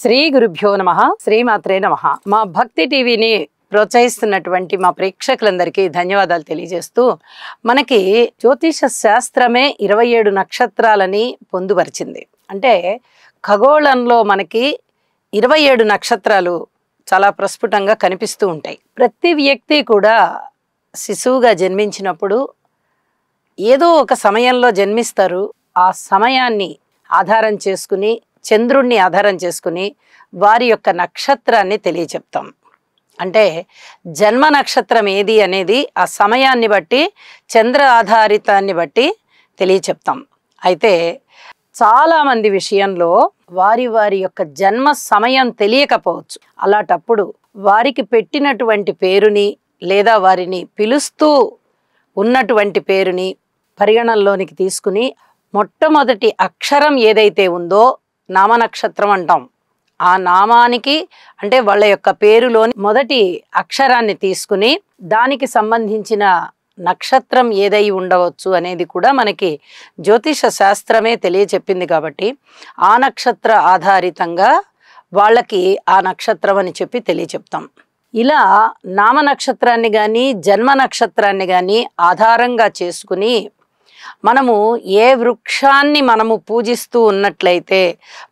శ్రీ గురుభ్యో నమః శ్రీమాత్రే నమః. మా భక్తి టీవీని ప్రోత్సహిస్తున్నటువంటి మా ప్రేక్షకులందరికీ ధన్యవాదాలు తెలియజేస్తూ, మనకి జ్యోతిష శాస్త్రమే 27 నక్షత్రాలని పొందుపరిచింది. అంటే ఖగోళంలో మనకి 27 నక్షత్రాలు చాలా ప్రస్ఫుటంగా కనిపిస్తూ ఉంటాయి. ప్రతి వ్యక్తి కూడా శిశువుగా జన్మించినప్పుడు ఏదో ఒక సమయంలో జన్మిస్తారు. ఆ సమయాన్ని ఆధారం చేసుకుని, చంద్రుణ్ణి ఆధారం చేసుకుని వారి యొక్క నక్షత్రాన్ని తెలియచెప్తాం. అంటే జన్మ నక్షత్రం ఏది అనేది ఆ సమయాన్ని బట్టి, చంద్ర ఆధారితాన్ని బట్టి తెలియచెప్తాం. అయితే చాలామంది విషయంలో వారి వారి యొక్క జన్మ సమయం తెలియకపోవచ్చు. అలాంటప్పుడు వారికి పెట్టినటువంటి పేరుని లేదా వారిని పిలుస్తూ ఉన్నటువంటి పేరుని పరిగణనలోనికి తీసుకుని మొట్టమొదటి అక్షరం ఏదైతే ఉందో నామనక్షత్రం అంటాం. ఆ నామానికి అంటే వాళ్ళ యొక్క పేరులోని మొదటి అక్షరాన్ని తీసుకుని దానికి సంబంధించిన నక్షత్రం ఏదై ఉండవచ్చు అనేది కూడా మనకి జ్యోతిష శాస్త్రమే తెలియచెప్పింది. కాబట్టి ఆ నక్షత్ర ఆధారితంగా వాళ్ళకి ఆ నక్షత్రం అని చెప్పి తెలియచెప్తాం. ఇలా నామ నక్షత్రాన్ని కానీ జన్మ నక్షత్రాన్ని కానీ ఆధారంగా చేసుకుని మనము ఏ వృక్షాన్ని మనము పూజిస్తూ ఉన్నట్లయితే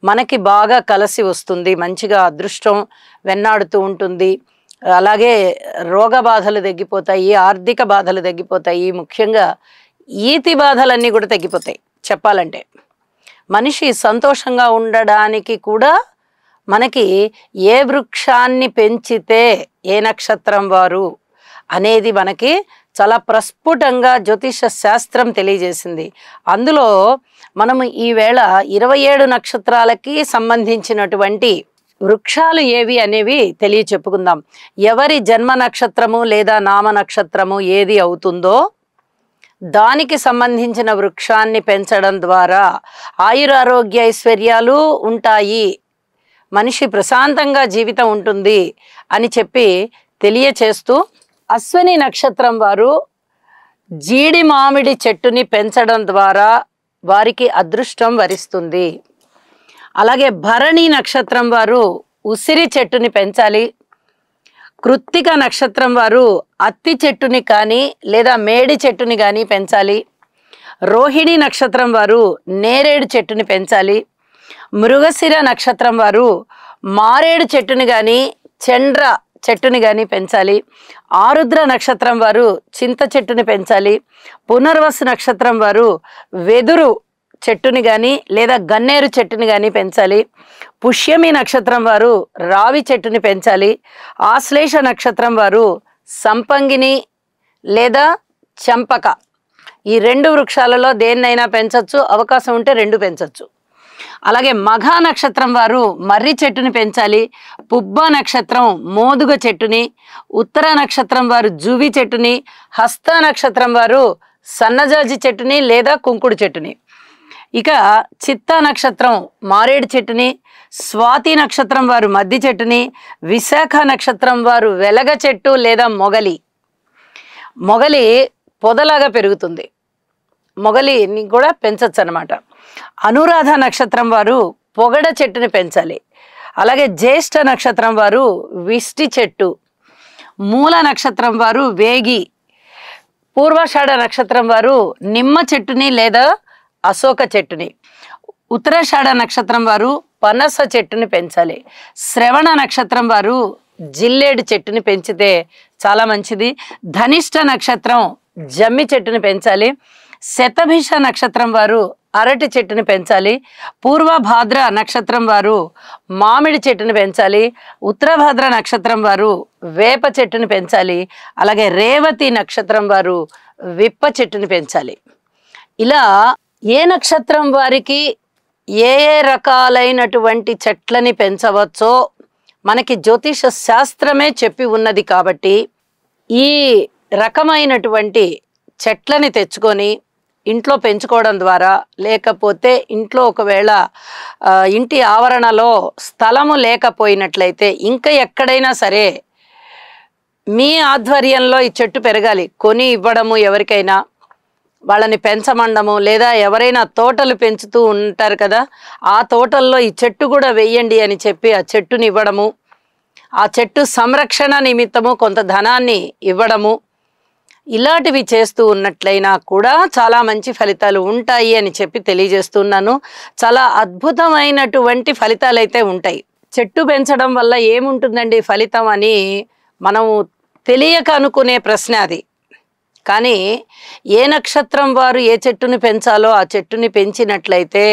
మనకి బాగా కలిసి వస్తుంది, మంచిగా అదృష్టం వెన్నాడుతూ ఉంటుంది, అలాగే రోగ బాధలు తగ్గిపోతాయి, ఆర్థిక బాధలు తగ్గిపోతాయి, ముఖ్యంగా ఈతి బాధలన్నీ కూడా తగ్గిపోతాయి. చెప్పాలంటే మనిషి సంతోషంగా ఉండడానికి కూడా మనకి ఏ వృక్షాన్ని పెంచితే ఏ నక్షత్రం వారు అనేది మనకి చాలా ప్రస్ఫుటంగా జ్యోతిష శాస్త్రం తెలియజేసింది. అందులో మనము ఈవేళ 27 నక్షత్రాలకి సంబంధించినటువంటి వృక్షాలు ఏవి అనేవి తెలియచెప్పుకుందాం. ఎవరి జన్మ నక్షత్రము లేదా నామ నక్షత్రము ఏది అవుతుందో దానికి సంబంధించిన వృక్షాన్ని పెంచడం ద్వారా ఆయురారోగ్య ఐశ్వర్యాలు ఉంటాయి, మనిషి ప్రశాంతంగా జీవితం ఉంటుంది అని చెప్పి తెలియచేస్తూ, అశ్విని నక్షత్రం వారు జీడి మామిడి చెట్టుని పెంచడం ద్వారా వారికి అదృష్టం వరిస్తుంది. అలాగే భరణి నక్షత్రం వారు ఉసిరి చెట్టుని పెంచాలి. కృత్తిక నక్షత్రం వారు అత్తి చెట్టుని కానీ లేదా మేడి చెట్టుని కానీ పెంచాలి. రోహిణి నక్షత్రం వారు నేరేడు చెట్టుని పెంచాలి. మృగశిర నక్షత్రం వారు మారేడు చెట్టుని కానీ చండ్ర చెట్టుని కానీ పెంచాలి. ఆరుద్ర నక్షత్రం వారు చింత చెట్టుని పెంచాలి. పునర్వసు నక్షత్రం వారు వెదురు చెట్టుని కానీ లేదా గన్నేరు చెట్టుని కానీ పెంచాలి. పుష్యమి నక్షత్రం వారు రావి చెట్టుని పెంచాలి. ఆశ్లేష నక్షత్రం వారు సంపంగిని లేదా చంపక, ఈ 2 వృక్షాలలో దేన్నైనా పెంచవచ్చు, అవకాశం ఉంటే 2 పెంచవచ్చు. అలాగే మఘ నక్షత్రం వారు మర్రి చెట్టుని పెంచాలి. పుబ్బ నక్షత్రం మోదుగ చెట్టుని, ఉత్తర నక్షత్రం వారు జువి చెట్టుని, హస్త నక్షత్రం వారు సన్నజాజి చెట్టుని లేదా కుంకుడు చెట్టుని, ఇక చిత్త నక్షత్రం మారేడు చెట్టుని, స్వాతి నక్షత్రం వారు మద్ది చెట్టుని, విశాఖ నక్షత్రం వారు వెలగ చెట్టు లేదా మొగలి పొదలాగా పెరుగుతుంది, మొగలిని కూడా పెంచచ్చు అన్నమాట. అనురాధ నక్షత్రం వారు పొగడ చెట్టుని పెంచాలి. అలాగే జ్యేష్ఠ నక్షత్రం వారు విష్టి చెట్టు, మూల నక్షత్రం వారు వేగి, పూర్వాషాఢ నక్షత్రం వారు నిమ్మ చెట్టుని లేదా అశోక చెట్టుని, ఉత్తరాషాఢ నక్షత్రం వారు పనస చెట్టుని పెంచాలి. శ్రవణ నక్షత్రం వారు జిల్లేడు చెట్టుని పెంచితే చాలా మంచిది. ధనిష్ట నక్షత్రం జమ్మి చెట్టుని పెంచాలి. శతభిష నక్షత్రం వారు అరటి చెట్టుని పెంచాలి. పూర్వభాద్ర నక్షత్రం వారు మామిడి చెట్టుని పెంచాలి. ఉత్తరభాద్ర నక్షత్రం వారు వేప చెట్టుని పెంచాలి. అలాగే రేవతి నక్షత్రం వారు విప్ప చెట్టుని పెంచాలి. ఇలా ఏ నక్షత్రం వారికి ఏ ఏ రకాలైనటువంటి చెట్లని పెంచవచ్చో మనకి జ్యోతిష శాస్త్రమే చెప్పి ఉన్నది. కాబట్టి ఈ రకమైనటువంటి చెట్లని తెచ్చుకొని ఇంట్లో పెంచుకోవడం ద్వారా, లేకపోతే ఇంట్లో ఒకవేళ ఇంటి ఆవరణలో స్థలము లేకపోయినట్లయితే ఇంకా ఎక్కడైనా సరే మీ ఆధ్వర్యంలో ఈ చెట్టు పెరగాలి, కొని ఇవ్వడము ఎవరికైనా వాళ్ళని పెంచమండము, లేదా ఎవరైనా తోటలు పెంచుతూ ఉంటారు కదా, ఆ తోటల్లో ఈ చెట్టు కూడా వెయ్యండి అని చెప్పి ఆ చెట్టుని ఇవ్వడము, ఆ చెట్టు సంరక్షణ నిమిత్తము కొంత ధనాన్ని ఇవ్వడము, ఇలాంటివి చేస్తూ ఉన్నట్లయినా కూడా చాలా మంచి ఫలితాలు ఉంటాయి అని చెప్పి తెలియజేస్తున్నాను. చాలా అద్భుతమైనటువంటి ఫలితాలు అయితే ఉంటాయి. చెట్టు పెంచడం వల్ల ఏముంటుందండి ఫలితం అని మనము తెలియక అనుకునే ప్రశ్న అది. కానీ ఏ నక్షత్రం వారు ఏ చెట్టుని పెంచాలో ఆ చెట్టుని పెంచినట్లయితే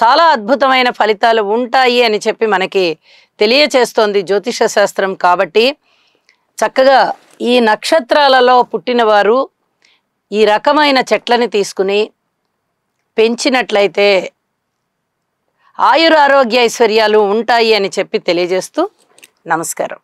చాలా అద్భుతమైన ఫలితాలు ఉంటాయి అని చెప్పి మనకి తెలియచేస్తోంది జ్యోతిష శాస్త్రం. కాబట్టి చక్కగా ఈ నక్షత్రాలలో పుట్టినవారు ఈ రకమైన చెట్లని తీసుకుని పెంచినట్లయితే ఆయురారోగ్య ఐశ్వర్యాలు ఉంటాయి అని చెప్పి తెలియజేస్తూ నమస్కారం.